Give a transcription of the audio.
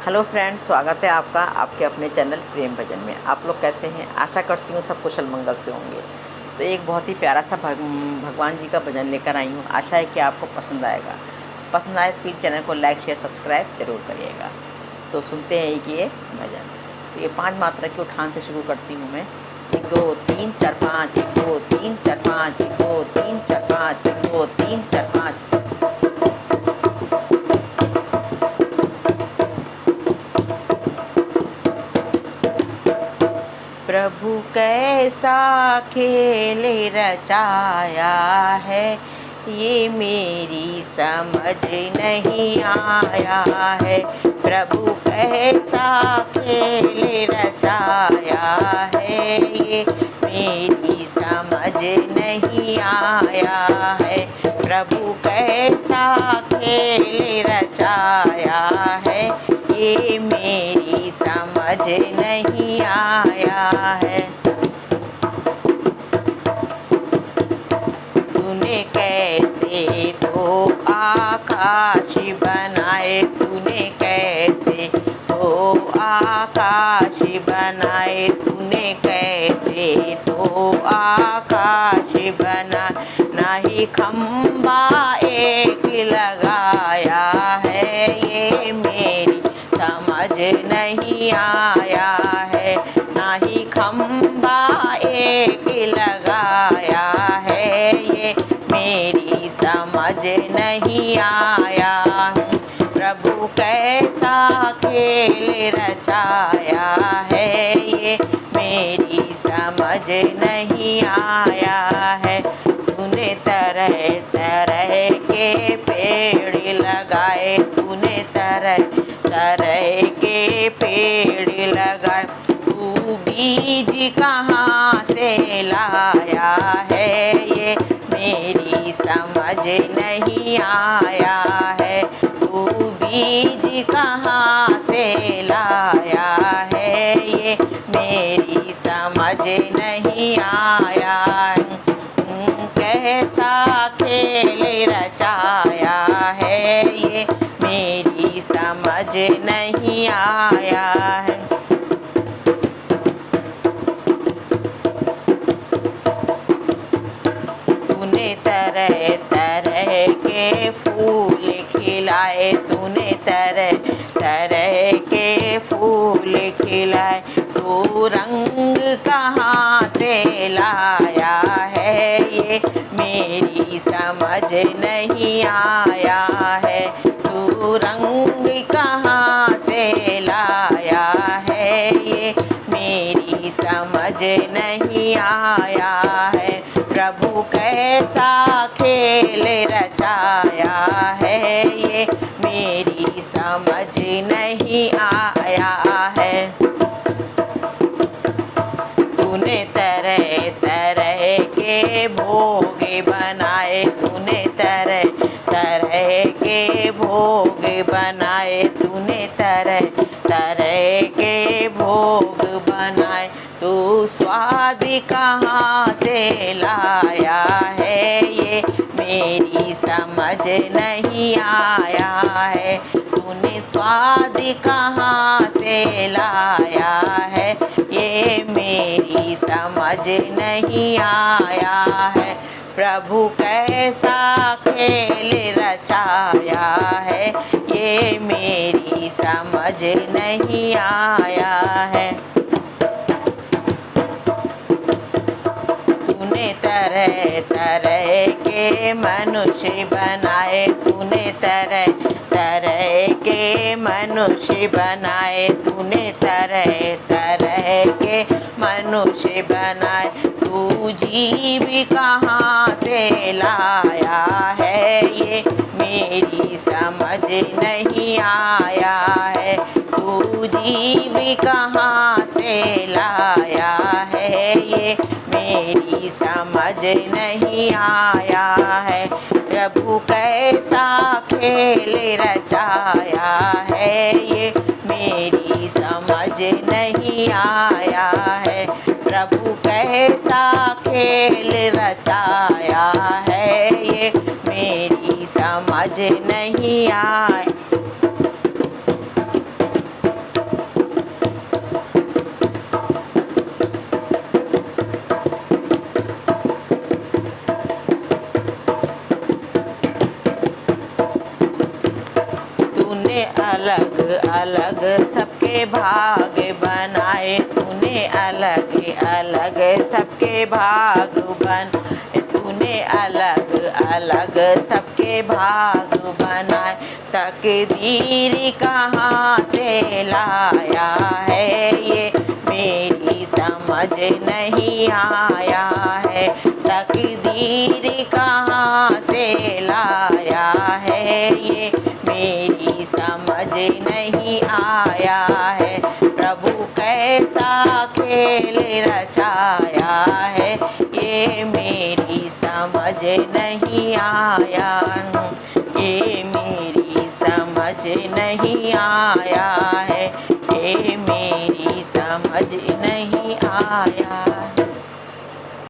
Hello friends, स्वागत है आपका आपके अपने चैनल प्रेम भजन में। आप लोग कैसे हैं? आशा करती हूँ सब कुशल मंगल से होंगे। तो एक बहुत ही प्यारा सा भगवान जी का भजन लेकर आई हूँ। आशा है कि आपको पसंद आएगा। पसंद आए तो प्लीज़ चैनल को लाइक शेयर सब्सक्राइब जरूर करिएगा। तो सुनते हैं कि ये भजन। तो ये 5 मात्रा के उठान से शुरू करती हूँ मैं। 1 2 3 4 5, 1 2 3 4 5, 1 2 3 4 5, 1 2 3 4 5। प्रभु कैसा खेल रचाया है, ये मेरी समझ नहीं आया है। प्रभु कैसा खेल रचाया है, ये मेरी समझ नहीं आया है। प्रभु कैसा खेल रचाया है, ये मेरी समझ नहीं आया है। तूने कैसे दो आकाश बनाए, तूने कैसे दो आकाश बनाए, तूने कैसे दो आकाश बनाए। नहीं खंबा एक लगाया है, ये मेरी समझ नहीं आया है। नहीं खंबा एक लगाया है, ये मेरी समझ नहीं आया। प्रभु कैसा खेल रचाया है, ये मेरी समझ नहीं आया है। तूने तरह तरह के पेड़ लगाए, तूने तरह तरह के पेड़ लगाए। तू बीज कहाँ से लाया है, ये मेरी समझ नहीं आया है। तू बीज कहाँ से लाया है, ये मेरी समझ नहीं आया है। कैसा खेल रचाया है, ये मेरी समझ नहीं आया है। तूने तरह तरह के फूल खिलाए, तूने तरह तरह के फूल खिलाए। तू रंग कहाँ से लाया है, ये मेरी समझ नहीं आया है। तू रंग कहाँ से लाया है, ये मेरी समझ नहीं आया है। प्रभु कैसा खेल रचाया है, ये मेरी समझ नहीं आया है। तूने तरह तरह के भोग बनाए, तूने तरह तरह के भोग बनाए, तूने तरह तरह के भोग बनाए। तू स्वाद कहाँ से लाया है, ये मेरी समझ नहीं आया है। तूने स्वाद कहाँ से लाया है, ये मेरी समझ नहीं आया है। प्रभु कैसा खेल रचाया है, ये मेरी समझ नहीं आया है। तूने तरह तरह के मनुष्य बनाए, तूने तरह तरह के मनुष्य बनाए, तूने तरह तरह के मनुष्य बनाए। तू जीव कहाँ से लाया है, ये मेरी समझ नहीं आया है। तू जीव कहाँ से लाया है, ये मेरी समझ नहीं आया है। प्रभु कैसा खेल रचाया है, ये मेरी समझ नहीं आया है। प्रभु कैसा खेल रचाया है, ये मेरी समझ नहीं आया। अलग अलग सबके भाग बनाए, तूने अलग अलग सबके भाग बनाए, तूने अलग अलग सबके भाग बनाए। तकदीर कहाँ से लाया है ये मेरी समझ नहीं आया है। तकदीर कहाँ से लाया है ये मेरी समझ नहीं आया है। प्रभु कैसा खेल रचाया है ये मेरी समझ नहीं आया, ये मेरी समझ नहीं आया है, ये मेरी समझ नहीं आया।